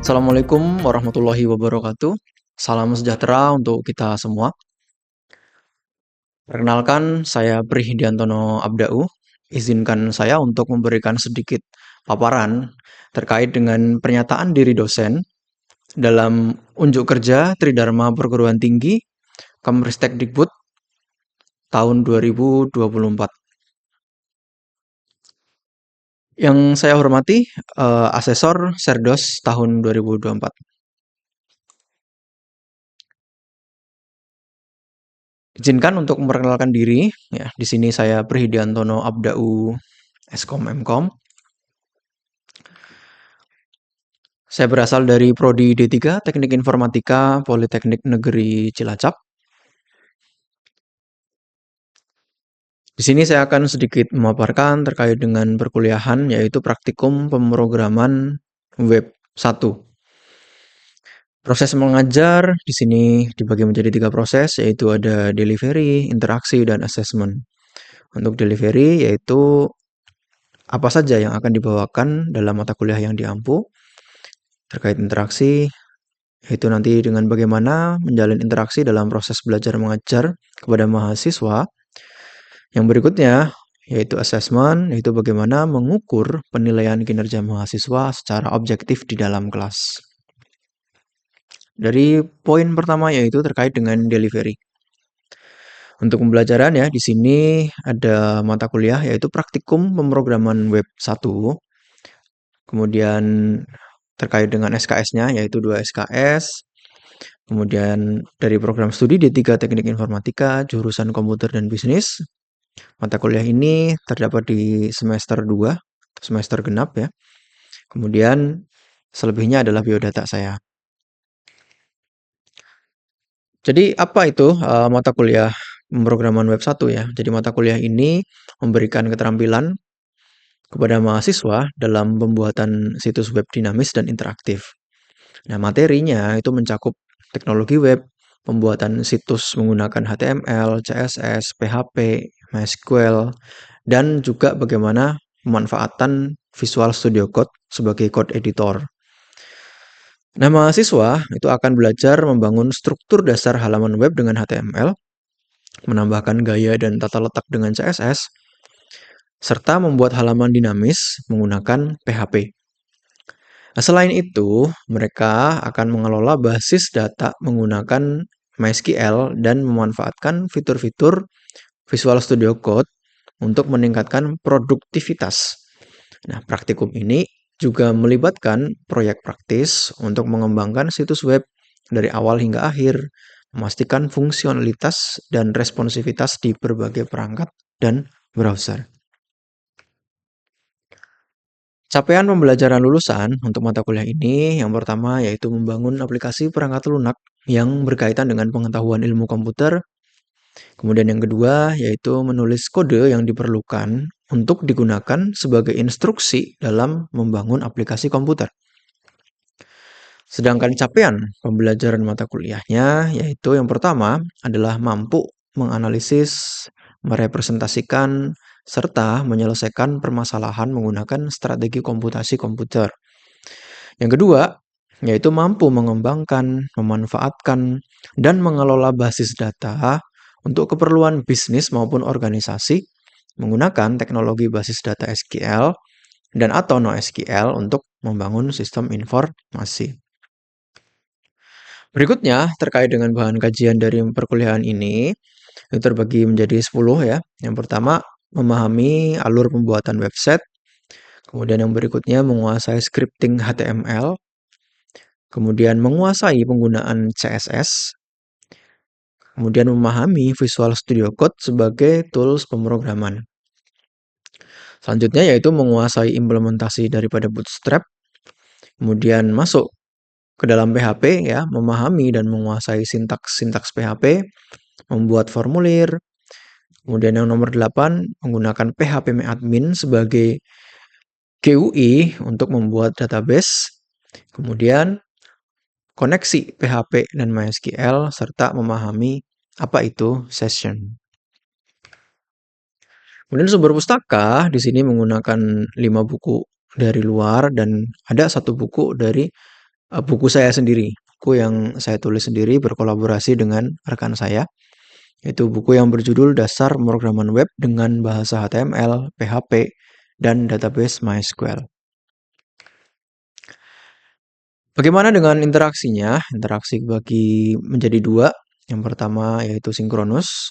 Assalamualaikum warahmatullahi wabarakatuh. Salam sejahtera untuk kita semua. Perkenalkan, saya Prihidiantono Abdau. Izinkan saya untuk memberikan sedikit paparan terkait dengan pernyataan diri dosen dalam unjuk kerja Tridharma Perguruan Tinggi Kemristek tahun 2024. Yang saya hormati, Asesor Serdos tahun 2024. Izinkan untuk memperkenalkan diri. Ya, di sini saya Prihidiantono Abdau, Eskom Mkom. Saya berasal dari Prodi D3 Teknik Informatika Politeknik Negeri Cilacap. Di sini saya akan sedikit memaparkan terkait dengan perkuliahan, yaitu praktikum pemrograman web 1. Proses mengajar di sini dibagi menjadi 3 proses, yaitu ada delivery, interaksi, dan assessment. Untuk delivery yaitu apa saja yang akan dibawakan dalam mata kuliah yang diampu. Terkait interaksi, yaitu nanti dengan bagaimana menjalin interaksi dalam proses belajar mengajar kepada mahasiswa. Yang berikutnya, yaitu assessment, yaitu bagaimana mengukur penilaian kinerja mahasiswa secara objektif di dalam kelas. Dari poin pertama yaitu terkait dengan delivery. Untuk pembelajaran ya, di sini ada mata kuliah yaitu praktikum pemrograman web 1. Kemudian terkait dengan SKS-nya yaitu 2 SKS. Kemudian dari program studi D3 Teknik Informatika, jurusan Komputer dan Bisnis. Mata kuliah ini terdapat di semester 2, semester genap ya. Kemudian selebihnya adalah biodata saya. Jadi apa itu mata kuliah pemrograman web 1 ya? Jadi mata kuliah ini memberikan keterampilan kepada mahasiswa dalam pembuatan situs web dinamis dan interaktif. Nah, materinya itu mencakup teknologi web, pembuatan situs menggunakan HTML, CSS, PHP, MySQL, dan juga bagaimana pemanfaatan Visual Studio Code sebagai code editor. Nah, mahasiswa itu akan belajar membangun struktur dasar halaman web dengan HTML, menambahkan gaya dan tata letak dengan CSS, serta membuat halaman dinamis menggunakan PHP. Nah, selain itu, mereka akan mengelola basis data menggunakan MySQL dan memanfaatkan fitur-fitur Visual Studio Code untuk meningkatkan produktivitas. Nah, praktikum ini juga melibatkan proyek praktis untuk mengembangkan situs web dari awal hingga akhir, memastikan fungsionalitas dan responsivitas di berbagai perangkat dan browser. Capaian pembelajaran lulusan untuk mata kuliah ini yang pertama yaitu membangun aplikasi perangkat lunak yang berkaitan dengan pengetahuan ilmu komputer. Kemudian yang kedua yaitu menulis kode yang diperlukan untuk digunakan sebagai instruksi dalam membangun aplikasi komputer. Sedangkan capaian pembelajaran mata kuliahnya yaitu yang pertama adalah mampu menganalisis, merepresentasikan, serta menyelesaikan permasalahan menggunakan strategi komputasi komputer. Yang kedua, yaitu mampu mengembangkan, memanfaatkan, dan mengelola basis data untuk keperluan bisnis maupun organisasi menggunakan teknologi basis data SQL dan atau NoSQL untuk membangun sistem informasi. Berikutnya, terkait dengan bahan kajian dari perkuliahan ini, itu terbagi menjadi 10 ya. Yang pertama, memahami alur pembuatan website. Kemudian yang berikutnya, menguasai scripting HTML. Kemudian menguasai penggunaan CSS. Kemudian memahami Visual Studio Code sebagai tools pemrograman. Selanjutnya yaitu menguasai implementasi daripada Bootstrap. Kemudian masuk ke dalam PHP ya, memahami dan menguasai sintaks PHP, membuat formulir. Kemudian yang nomor 8, menggunakan PHP Admin sebagai GUI untuk membuat database. Kemudian koneksi PHP dan MySQL serta memahami apa itu session. Kemudian sumber pustaka di sini menggunakan 5 buku dari luar dan ada 1 buku dari buku saya sendiri, buku yang saya tulis sendiri berkolaborasi dengan rekan saya. Itu buku yang berjudul Dasar Pemrograman Web dengan Bahasa HTML, PHP, dan Database MySQL. Bagaimana dengan interaksinya? Interaksi bagi menjadi dua. Yang pertama yaitu sinkronus.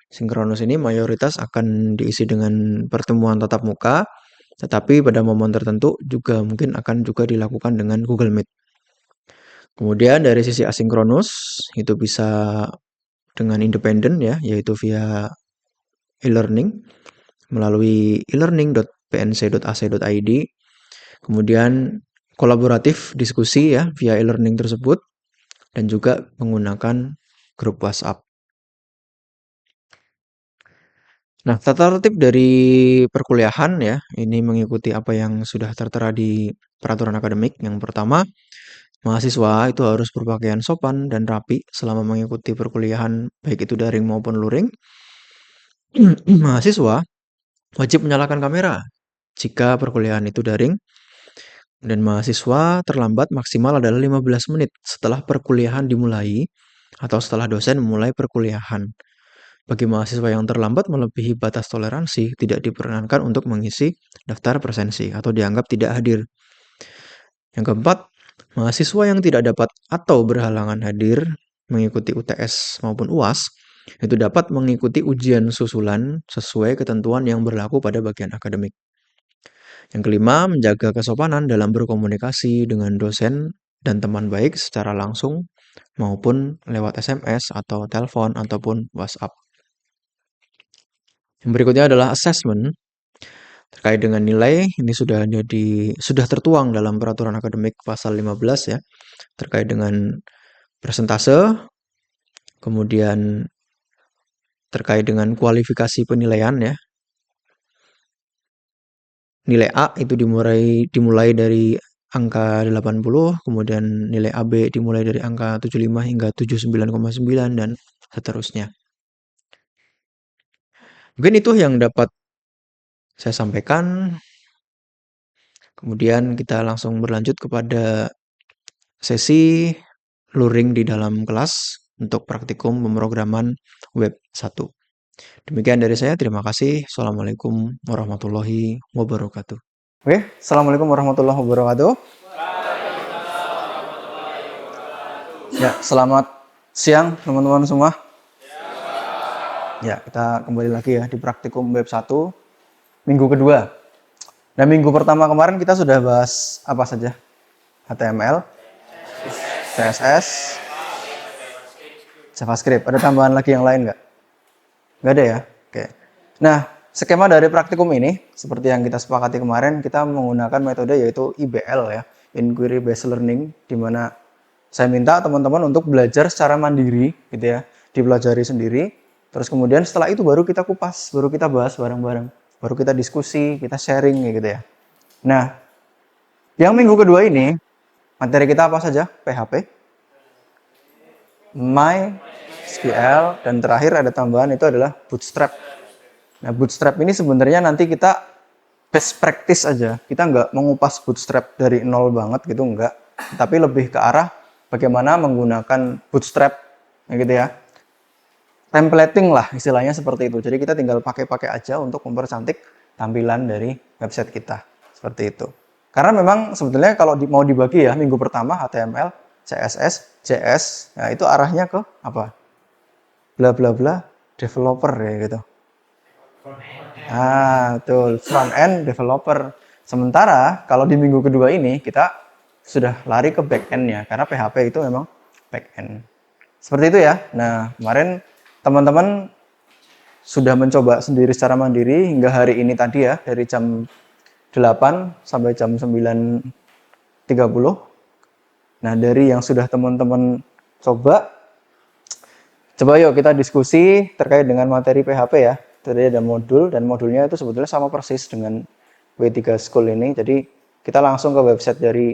Sinkronus ini mayoritas akan diisi dengan pertemuan tatap muka, tetapi pada momen tertentu juga mungkin akan juga dilakukan dengan Google Meet. Kemudian dari sisi asinkronus itu bisa dengan independen ya, yaitu via e-learning melalui e-learning.pnc.ac.id. Kemudian kolaboratif diskusi ya via e-learning tersebut dan juga menggunakan grup WhatsApp. Nah, tata tertib dari perkuliahan ya, ini mengikuti apa yang sudah tertera di peraturan akademik. Yang pertama, mahasiswa itu harus berpakaian sopan dan rapi selama mengikuti perkuliahan, baik itu daring maupun luring. Mahasiswa wajib menyalakan kamera jika perkuliahan itu daring, dan mahasiswa terlambat maksimal adalah 15 menit setelah perkuliahan dimulai atau setelah dosen memulai perkuliahan. Bagi mahasiswa yang terlambat melebihi batas toleransi, tidak diperkenankan untuk mengisi daftar presensi atau dianggap tidak hadir. Yang keempat, mahasiswa yang tidak dapat atau berhalangan hadir mengikuti UTS maupun UAS, itu dapat mengikuti ujian susulan sesuai ketentuan yang berlaku pada bagian akademik. Yang kelima, menjaga kesopanan dalam berkomunikasi dengan dosen dan teman baik secara langsung maupun lewat SMS atau telepon ataupun WhatsApp. Yang berikutnya adalah assessment. Terkait dengan nilai, ini sudah tertuang dalam peraturan akademik pasal 15 ya, terkait dengan persentase, kemudian terkait dengan kualifikasi penilaian ya. Nilai A itu dimulai dari angka 80, kemudian nilai AB dimulai dari angka 75 hingga 79,9 dan seterusnya. Mungkin itu yang dapat saya sampaikan. Kemudian kita langsung berlanjut kepada sesi luring di dalam kelas untuk praktikum pemrograman web 1. Demikian dari saya, terima kasih. Assalamualaikum warahmatullahi wabarakatuh. Oke, Assalamualaikum warahmatullahi wabarakatuh. Ya, selamat siang teman-teman semua. Ya, kita kembali lagi ya di praktikum web 1 minggu kedua. Nah, minggu pertama kemarin kita sudah bahas apa saja? HTML, CSS, JavaScript. Ada tambahan lagi yang lain nggak? Nggak ada ya? Oke. Nah, skema dari praktikum ini, seperti yang kita sepakati kemarin, kita menggunakan metode yaitu IBL ya, Inquiry Based Learning, di mana saya minta teman-teman untuk belajar secara mandiri, gitu ya, dipelajari sendiri. Terus kemudian setelah itu baru kita kupas, baru kita bahas bareng-bareng, baru kita diskusi, kita sharing, gitu ya. Nah, yang minggu kedua ini, materi kita apa saja? PHP, MySQL, dan terakhir ada tambahan itu adalah Bootstrap. Nah, Bootstrap ini sebenarnya nanti kita best practice aja. Kita nggak mengupas Bootstrap dari nol banget gitu, nggak. Tapi lebih ke arah bagaimana menggunakan Bootstrap, gitu ya. Templating lah istilahnya seperti itu. Jadi kita tinggal pakai-pakai aja untuk mempercantik tampilan dari website kita. Seperti itu. Karena memang sebetulnya kalau mau dibagi ya, minggu pertama HTML, CSS, JS, nah itu arahnya ke apa? Bla bla bla developer ya gitu. Betul, front end developer. Sementara kalau di minggu kedua ini kita sudah lari ke back end-nya karena PHP itu memang back end. Seperti itu ya. Nah, kemarin teman-teman sudah mencoba sendiri secara mandiri hingga hari ini tadi ya, dari jam 8 sampai jam 9.30. Nah, dari yang sudah teman-teman coba yuk kita diskusi terkait dengan materi PHP ya. Tadi ada modul, dan modulnya itu sebetulnya sama persis dengan W3 School ini. Jadi kita langsung ke website dari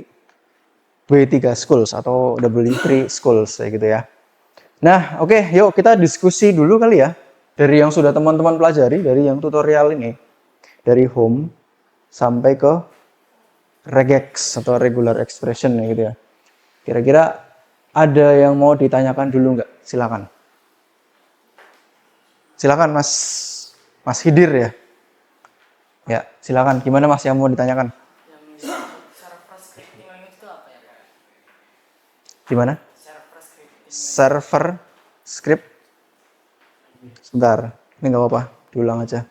W3 Schools atau W3 Schools ya gitu ya. Nah, oke, yuk kita diskusi dulu kali ya. Dari yang sudah teman-teman pelajari, dari yang tutorial ini. Dari home sampai ke regex atau regular expression ya gitu ya. Kira-kira ada yang mau ditanyakan dulu nggak? Silakan. Silakan Mas Hidir ya. Ya, silakan. Gimana Mas yang mau ditanyakan? Server scripting language itu apa ya, Pak? Gimana? Server script. Sebentar. Ini nggak apa-apa. Diulang aja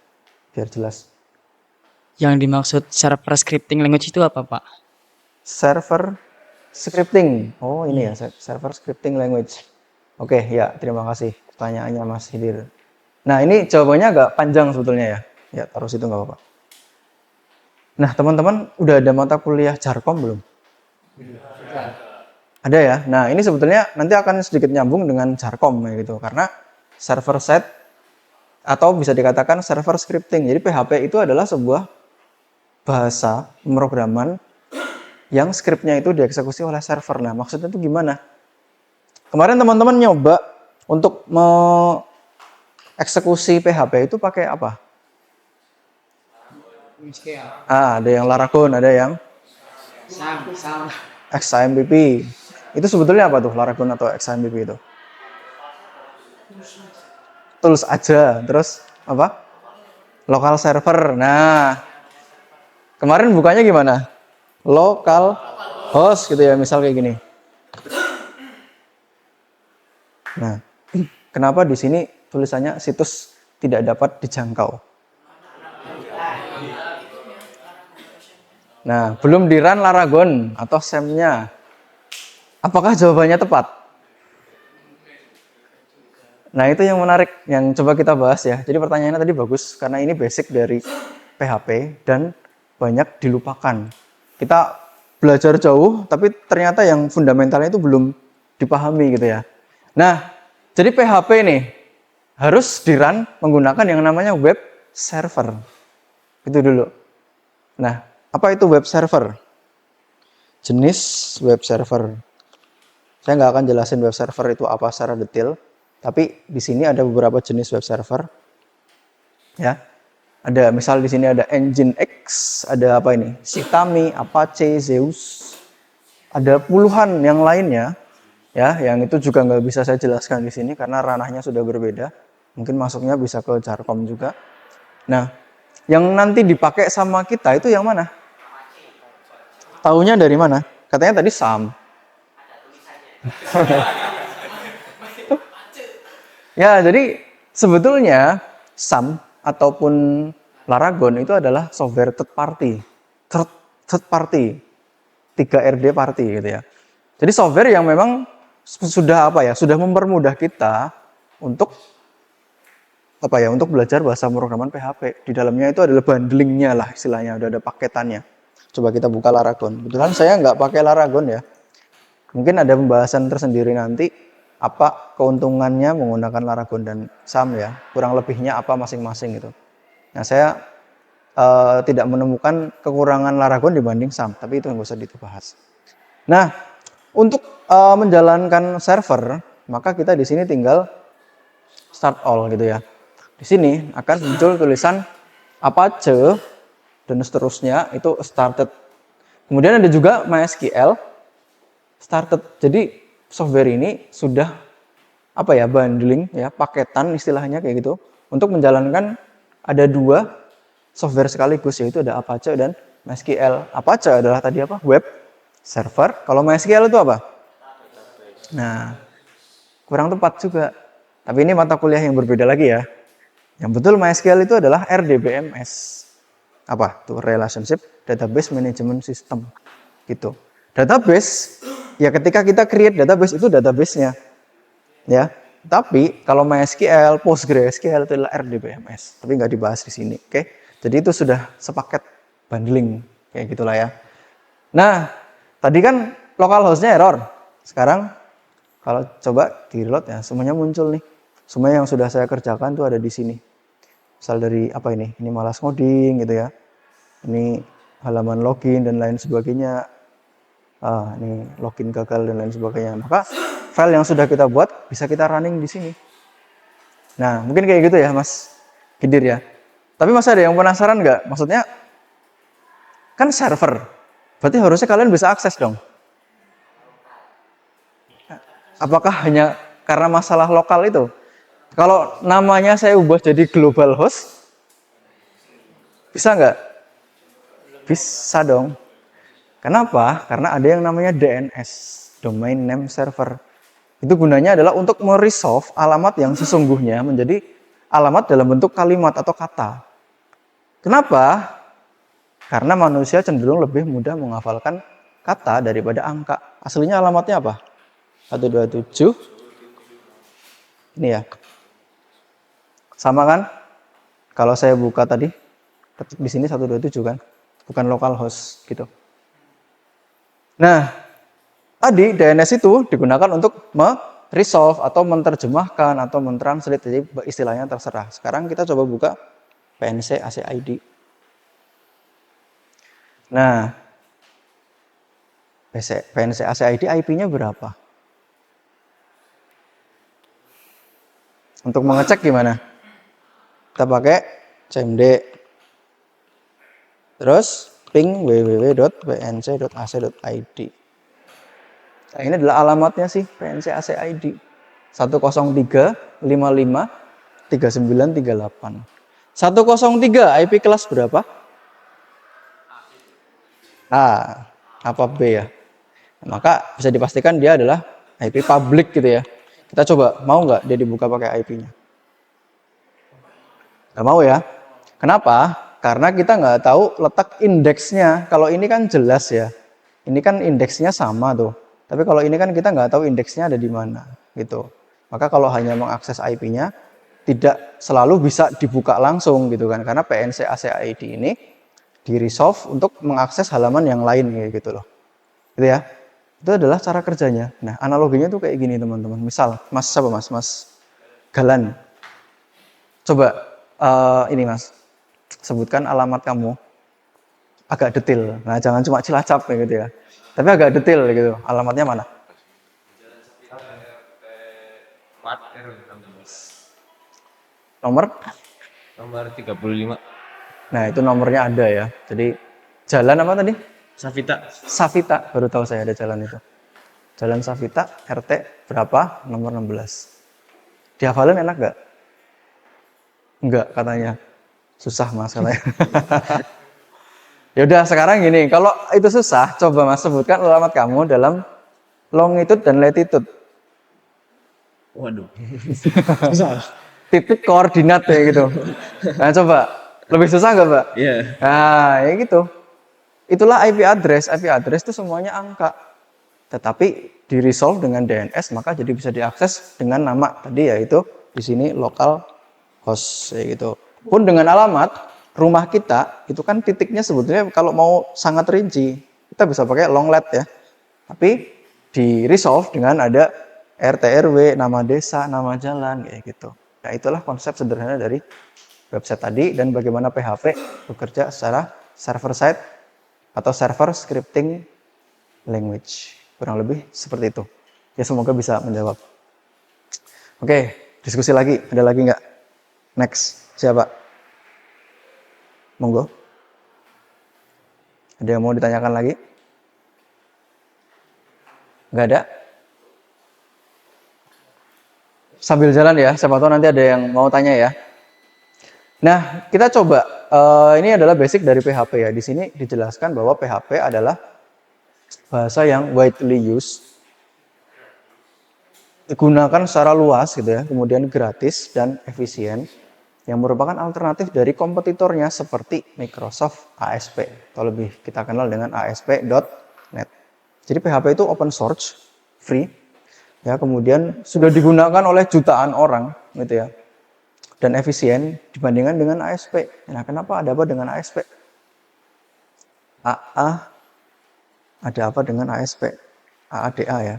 biar jelas. Yang dimaksud server scripting language itu apa, Pak? Server scripting. Oh, ini ya, server scripting language. Oke, ya, terima kasih pertanyaannya Mas Hidir. Nah, ini jawabannya agak panjang sebetulnya ya. Ya, taruh situ nggak apa-apa. Nah, teman-teman udah ada mata kuliah Jarkom belum? Ada ya. Nah, ini sebetulnya nanti akan sedikit nyambung dengan Jarkom ya gitu. Karena server side atau bisa dikatakan server scripting. Jadi PHP itu adalah sebuah bahasa pemrograman yang skripnya itu dieksekusi oleh server. Nah, maksudnya itu gimana? Kemarin teman-teman nyoba untuk mengeksekusi PHP itu pakai apa? Ada yang Laragon, ada yang XAMPP. Itu sebetulnya apa tuh Laragon atau XAMPP itu? Tools aja. Terus apa? Local server. Nah, kemarin bukanya gimana? Local host gitu ya, misal kayak gini. Nah, kenapa di sini tulisannya situs tidak dapat dijangkau? Nah, belum di run Laragon atau SAM-nya. Apakah jawabannya tepat? Nah, itu yang menarik, yang coba kita bahas ya. Jadi pertanyaannya tadi bagus, karena ini basic dari PHP dan banyak dilupakan. Kita belajar jauh, tapi ternyata yang fundamentalnya itu belum dipahami gitu ya. Nah, jadi PHP nih harus di-run menggunakan yang namanya web server. Itu dulu. Nah, apa itu web server? Jenis web server. Saya nggak akan jelasin web server itu apa secara detail, tapi di sini ada beberapa jenis web server. Ya, ada misal di sini ada Nginx, ada apa ini? Sitami, Apache, Zeus, ada puluhan yang lainnya. Ya, yang itu juga nggak bisa saya jelaskan di sini karena ranahnya sudah berbeda. Mungkin masuknya bisa ke Jarkom juga. Nah, yang nanti dipakai sama kita itu yang mana? Taunya dari mana? Katanya tadi SAM. Ya, jadi sebetulnya SAM ataupun Laragon itu adalah software third party. Third party. 3RD party gitu ya. Jadi software yang memang sudah sudah mempermudah kita untuk untuk belajar bahasa pemrograman PHP. Di dalamnya itu adalah bundlingnya lah istilahnya, udah ada paketannya. Coba kita buka Laragon. Kebetulan saya nggak pakai Laragon ya. Mungkin ada pembahasan tersendiri nanti apa keuntungannya menggunakan Laragon dan SAM ya. Kurang lebihnya apa masing-masing gitu. Nah, saya tidak menemukan kekurangan Laragon dibanding SAM, tapi itu nggak usah dibahas. Nah, untuk menjalankan server, maka kita di sini tinggal start all gitu ya. Di sini akan muncul tulisan Apache dan seterusnya itu started. Kemudian ada juga MySQL started. Jadi software ini sudah bundling ya, paketan istilahnya kayak gitu untuk menjalankan ada dua software sekaligus, yaitu ada Apache dan MySQL. Apache adalah tadi web server. Kalau MySQL itu apa? Nah, kurang tepat juga. Tapi ini mata kuliah yang berbeda lagi ya. Yang betul MySQL itu adalah RDBMS. Apa? Tuh Relationship Database Management System. Gitu. Database, ya ketika kita create database itu database-nya. Ya. Tapi kalau MySQL, PostgreSQL itu adalah RDBMS. Tapi nggak dibahas di sini. Oke? Jadi itu sudah sepaket bundling. Kayak gitulah ya. Nah, tadi kan localhost-nya error. Sekarang kalau coba di reload ya, semuanya muncul nih. Semua yang sudah saya kerjakan tuh ada di sini. Misal dari ini malas ngoding gitu ya. Ini halaman login dan lain sebagainya. Ini login gagal dan lain sebagainya. Maka file yang sudah kita buat bisa kita running di sini. Nah, mungkin kayak gitu ya, Mas Gidir ya. Tapi Mas ada yang penasaran nggak? Maksudnya kan server. Berarti harusnya kalian bisa akses dong. Apakah hanya karena masalah lokal itu? Kalau namanya saya ubah jadi global host, bisa nggak? Bisa dong. Kenapa? Karena ada yang namanya DNS, Domain Name Server. Itu gunanya adalah untuk meresolve alamat yang sesungguhnya menjadi alamat dalam bentuk kalimat atau kata. Kenapa? Karena manusia cenderung lebih mudah menghafalkan kata daripada angka. Aslinya alamatnya apa? 127. Ini ya. Sama kan? Kalau saya buka tadi, ketik di sini 127 kan? Bukan localhost gitu. Nah, tadi DNS itu digunakan untuk meresolve atau menerjemahkan atau mentranslate, jadi istilahnya terserah. Sekarang kita coba buka PNC ACID. Nah, PNC ACID IP-nya berapa? Untuk mengecek gimana? Kita pakai cmd. Terus ping www.pnc.ac.id. Nah, ini adalah alamatnya sih PNC ACID 103553938. 103 IP kelas berapa? A. Apa B ya? Maka bisa dipastikan dia adalah IP public gitu ya. Kita coba, mau nggak dia dibuka pakai IP-nya? Nggak mau ya. Kenapa? Karena kita nggak tahu letak indeksnya. Kalau ini kan jelas ya. Ini kan indeksnya sama tuh. Tapi kalau ini kan kita nggak tahu indeksnya ada di mana gitu. Maka kalau hanya mengakses IP-nya, tidak selalu bisa dibuka langsung gitu kan. Karena PNC ACID ini di-resolve untuk mengakses halaman yang lain gitu loh. Gitu ya. Itu adalah cara kerjanya. Nah, analoginya tuh kayak gini teman-teman. Misal, Mas siapa Mas? Mas Galan. Coba ini Mas, sebutkan alamat kamu agak detail. Nah, jangan cuma Cilacap ya gitu ya. Tapi agak detail gitu. Alamatnya mana? Nomor 35. Nah, itu nomornya ada ya. Jadi jalan apa tadi? Safita. Safita, baru tahu saya ada jalan itu. Jalan Safita, RT berapa? Nomor 16. Dihafalin enak gak? Enggak katanya. Susah Mas katanya. Yaudah sekarang gini, kalau itu susah, coba Mas sebutkan alamat kamu dalam longitude dan latitude. Waduh. Susah. Titik koordinat ya gitu. Nah coba, lebih susah nggak Pak? Iya. Nah ya gitu. Itulah IP address. IP address itu semuanya angka. Tetapi di resolve dengan DNS maka jadi bisa diakses dengan nama tadi yaitu di sini local host ya gitu. Pun dengan alamat rumah kita itu kan titiknya sebetulnya kalau mau sangat rinci kita bisa pakai long let ya. Tapi di resolve dengan ada RT RW, nama desa, nama jalan kayak gitu. Nah, itulah konsep sederhana dari website tadi dan bagaimana PHP bekerja secara server side atau server scripting language. Kurang lebih seperti itu. Ya semoga bisa menjawab. Oke, diskusi lagi. Ada lagi nggak? Next, siapa? Monggo. Ada yang mau ditanyakan lagi? Nggak ada? Sambil jalan ya, siapa tahu nanti ada yang mau tanya ya. Nah, kita coba. Ini adalah basic dari PHP ya. Di sini dijelaskan bahwa PHP adalah bahasa yang widely used, digunakan secara luas gitu ya, kemudian gratis dan efisien, yang merupakan alternatif dari kompetitornya seperti Microsoft ASP atau lebih kita kenal dengan ASP.NET. Jadi PHP itu open source, free, ya kemudian sudah digunakan oleh jutaan orang gitu ya, dan efisien dibandingkan dengan ASP. Nah, kenapa ada apa dengan ASP? AA ada apa dengan ASP? AADA ya.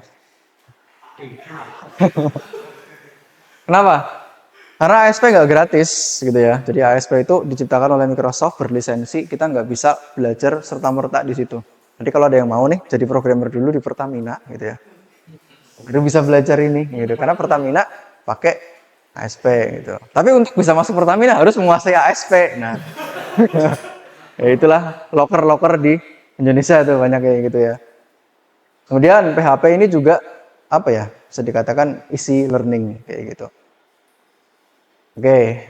Kenapa? Karena ASP nggak gratis gitu ya. Jadi ASP itu diciptakan oleh Microsoft berlisensi. Kita nggak bisa belajar serta-merta di situ. Jadi kalau ada yang mau nih jadi programmer dulu di Pertamina gitu ya. Itu bisa belajar ini gitu. Karena Pertamina pakai ASP gitu. Tapi untuk bisa masuk Pertamina harus menguasai ASP. Nah, ya itulah loker-loker di Indonesia tuh banyak kayak gitu ya. Kemudian PHP ini juga apa ya, bisa dikatakan easy learning kayak gitu. Oke,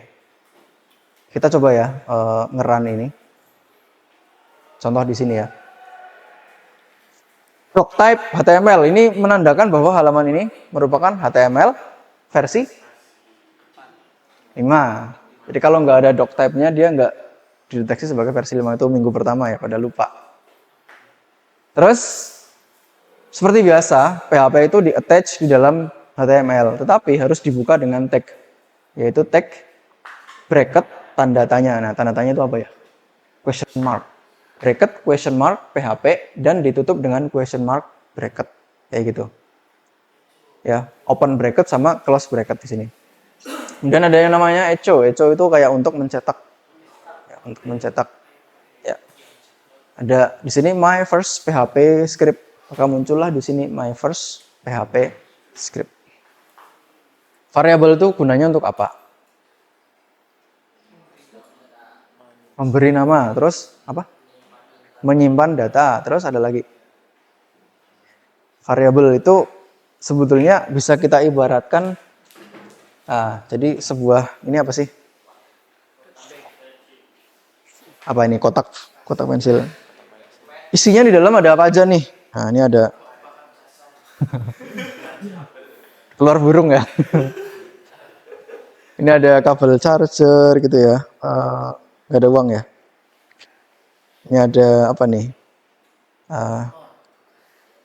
kita coba ya nge-run ini. Contoh di sini ya. Doctype HTML ini menandakan bahwa halaman ini merupakan HTML versi 5. Jadi kalau nggak ada doctype-nya dia nggak dideteksi sebagai versi 5 itu minggu pertama ya, pada lupa. Terus seperti biasa, PHP itu di-attach di dalam HTML, tetapi harus dibuka dengan tag, yaitu tag bracket tanda tanya. Nah, tanda tanya itu apa ya? Question mark. Bracket, question mark, PHP, dan ditutup dengan question mark, bracket. Kayak gitu. Ya, open bracket sama close bracket di sini. Kemudian ada yang namanya echo. Echo itu kayak untuk mencetak. Ya, untuk mencetak. Ya. Ada di sini my first PHP script. Maka muncullah di sini my first PHP script. Variabel itu gunanya untuk apa? Memberi nama, terus apa? Menyimpan data, terus ada lagi. Variabel itu sebetulnya bisa kita ibaratkan, jadi sebuah, ini apa sih? Apa ini, kotak pensil. Isinya di dalam ada apa aja nih? Nah, ini ada telur burung ya. Ini ada kabel charger gitu ya. Nggak ada uang ya. Ini ada apa nih?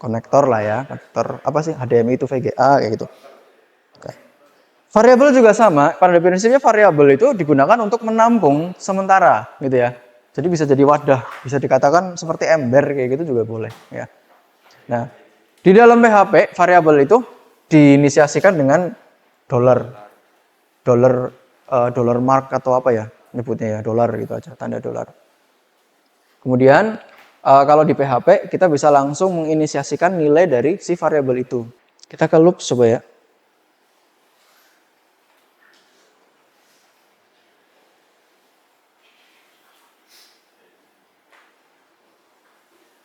Konektor lah ya. Konektor apa sih? HDMI itu VGA kayak gitu. Oke. Variabel juga sama. Pada prinsipnya variabel itu digunakan untuk menampung sementara gitu ya. Jadi bisa jadi wadah, bisa dikatakan seperti ember kayak gitu juga boleh ya. Nah, di dalam PHP variabel itu diinisiasikan dengan dollar mark atau apa ya nyebutnya ya, dolar gitu aja, tanda dolar. Kemudian kalau di PHP kita bisa langsung menginisiasikan nilai dari si variabel itu. Kita ke loop coba ya.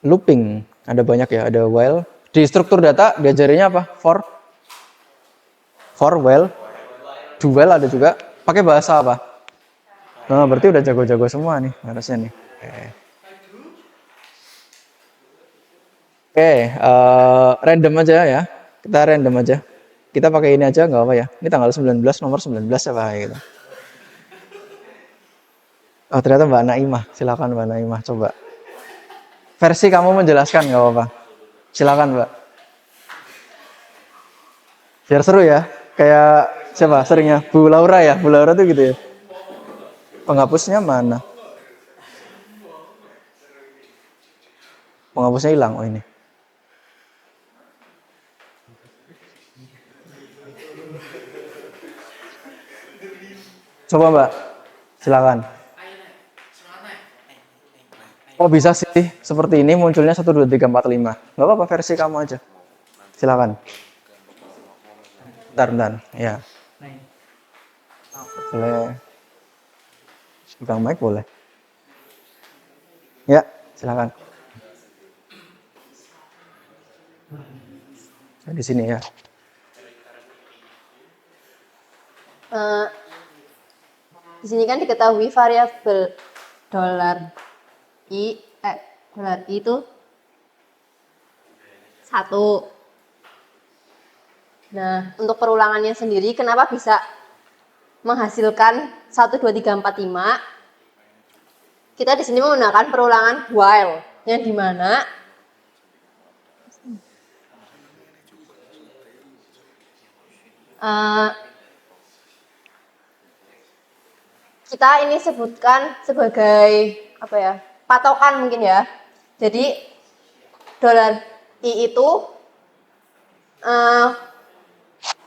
Looping ada banyak ya, ada while. Di struktur data diajarinya apa? For, while, do while ada juga. Pakai bahasa apa? Nah, berarti udah jago-jago semua nih harusnya nih. Oke, random aja ya. Kita random aja. Kita pakai ini aja nggak apa ya. Ini tanggal 19, nomor 19 apa gitu. Oh, ternyata Mbak Naimah. Silakan Mbak Naimah, coba. Versi kamu menjelaskan nggak apa-apa. Silakan Mbak. Biar seru ya. Kayak siapa seringnya? Bu Laura ya. Bu Laura tuh gitu ya. Penghapusnya mana? Penghapusnya hilang. Oh ini. Coba Mbak. Silakan. Oh bisa sih, seperti ini munculnya 1, 2, 3, 4, 5. Nggak apa-apa, versi kamu aja. Silakan. Bentar, ya. Boleh. Pegang mic boleh. Ya, silakan. Di sini ya. Di sini kan diketahui variabel dolar i itu 1. Nah, untuk perulangannya sendiri kenapa bisa menghasilkan 1, 2, 3, 4, 5? Kita di sini menggunakan perulangan while, yang dimana kita ini sebutkan sebagai apa ya, patokan mungkin ya. Jadi dolar i itu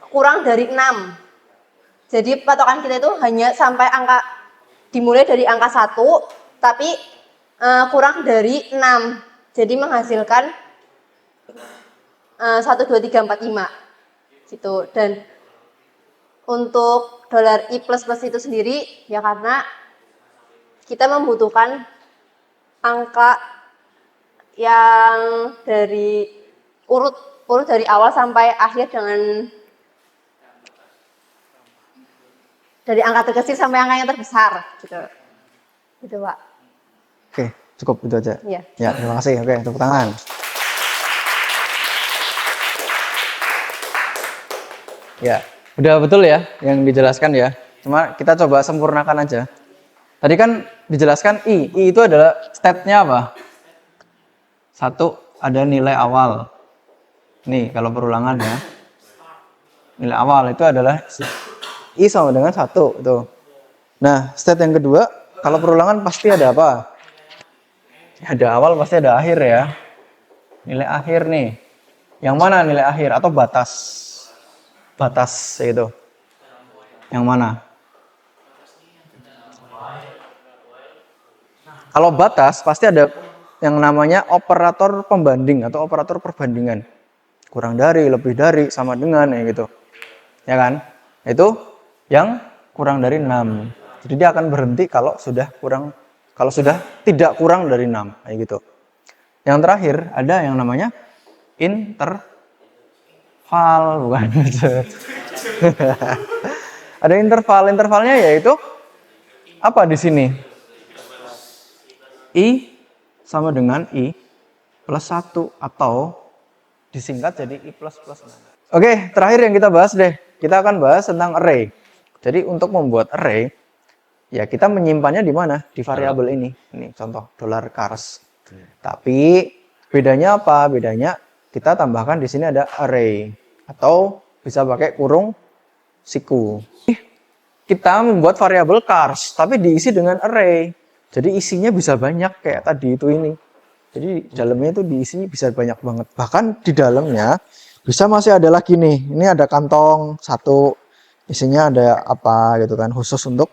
kurang dari 6. Jadi patokan kita itu hanya sampai angka, dimulai dari angka 1 tapi kurang dari 6. Jadi menghasilkan 1, 2, 3, 4, 5 gitu. Dan untuk dolar i plus itu sendiri ya karena kita membutuhkan angka yang dari urut urut dari awal sampai akhir dengan dari angka terkecil sampai angka yang terbesar gitu. Gitu, Pak. Oke, cukup itu aja. Iya. Ya, terima kasih. Oke, tepuk tangan. Ya, udah betul ya yang dijelaskan ya. Cuma kita coba sempurnakan aja. Tadi kan dijelaskan I. I itu adalah state-nya apa? Satu, ada nilai awal. Nih, kalau perulangan ya. Nilai awal itu adalah I sama dengan 1. Tuh. Nah, state yang kedua, kalau perulangan pasti ada apa? Ada awal, pasti ada akhir ya. Nilai akhir nih. Yang mana nilai akhir atau batas? Batas itu. Yang mana? Kalau batas pasti ada yang namanya operator pembanding atau operator perbandingan. Kurang dari, lebih dari, sama dengan ya gitu. Ya kan? Itu yang kurang dari 6. Jadi dia akan berhenti kalau sudah tidak kurang dari 6 kayak gitu. Yang terakhir ada yang namanya interval, bukan. Ada interval. Intervalnya yaitu apa di sini? I sama dengan I plus 1 atau disingkat jadi I plus 6. Oke, terakhir yang kita bahas deh. Kita akan bahas tentang array. Jadi untuk membuat array, ya kita menyimpannya di mana? Di variabel ini. Ini contoh $cars. Tapi bedanya apa? Bedanya kita tambahkan di sini ada array atau bisa pakai kurung siku. Kita membuat variabel cars tapi diisi dengan array. Jadi isinya bisa banyak kayak tadi itu ini. Jadi dalamnya itu diisi bisa banyak banget. Bahkan di dalamnya bisa masih ada lagi nih. Ini ada kantong satu. Isinya ada apa gitu kan. Khusus untuk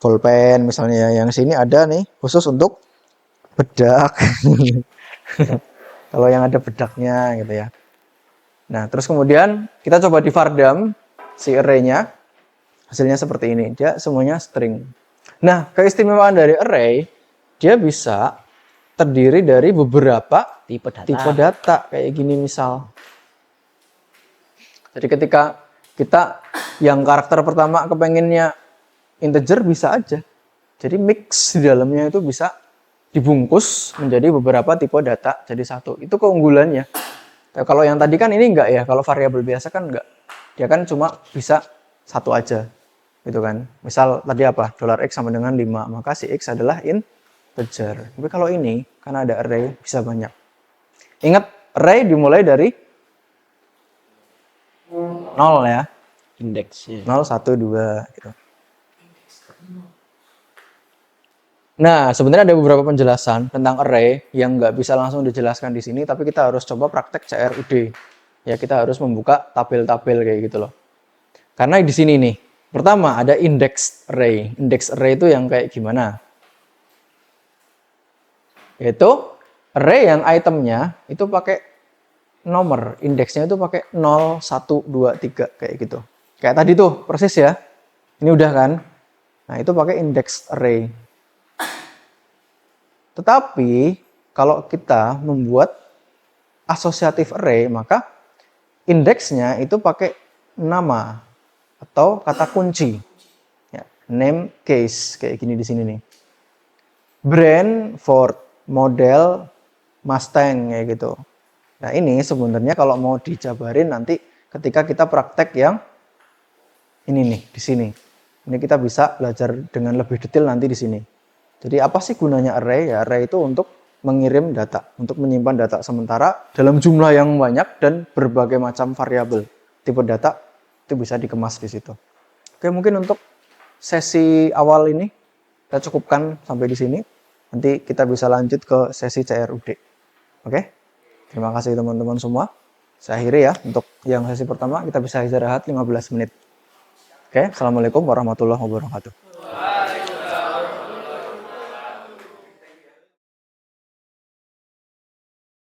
pulpen misalnya. Yang sini ada nih khusus untuk bedak. Kalau yang ada bedaknya gitu ya. Nah terus kemudian kita coba di Vardam si array-nya. Hasilnya seperti ini. Dia semuanya string. Nah, keistimewaan dari array, dia bisa terdiri dari beberapa tipe data. Kayak gini misal. Jadi ketika kita yang karakter pertama kepengennya integer bisa aja. Jadi mix di dalamnya itu bisa dibungkus menjadi beberapa tipe data jadi satu. Itu keunggulannya. Nah, kalau yang tadi kan ini enggak ya, kalau variabel biasa kan enggak. Dia kan cuma bisa satu aja. Gitu kan. Misal tadi apa? $x sama dengan 5. Maka si x adalah integer. Tapi kalau ini, karena ada array, bisa banyak. Ingat, array dimulai dari 0 ya. Indeksnya. 0, 1, 2. Gitu. Nah, sebenarnya ada beberapa penjelasan tentang array yang nggak bisa langsung dijelaskan di sini, tapi kita harus coba praktek CRUD. Ya, kita harus membuka tabel-tabel kayak gitu loh. Karena di sini nih, pertama ada index array. Index array itu yang kayak gimana? Yaitu array yang itemnya itu pakai nomor. Indeksnya itu pakai 0, 1, 2, 3 kayak gitu. Kayak tadi tuh, persis ya. Ini udah kan? Nah, itu pakai index array. Tetapi kalau kita membuat asosiatif array, maka indeksnya itu pakai nama atau kata kunci. Ya, name case kayak gini di sini nih. Brand Ford, model Mustang kayak gitu. Nah, ini sebenarnya kalau mau dijabarin nanti ketika kita praktek yang ini nih di sini. Ini kita bisa belajar dengan lebih detail nanti di sini. Jadi apa sih gunanya array? Ya, array itu untuk mengirim data, untuk menyimpan data sementara dalam jumlah yang banyak dan berbagai macam variabel. Tipe data itu bisa dikemas di situ. Oke, mungkin untuk sesi awal ini kita cukupkan sampai di sini. Nanti kita bisa lanjut ke sesi CRUD. Oke? Terima kasih teman-teman semua. Saya akhiri ya. Untuk yang sesi pertama kita bisa istirahat 15 menit. Oke, Assalamualaikum warahmatullahi wabarakatuh.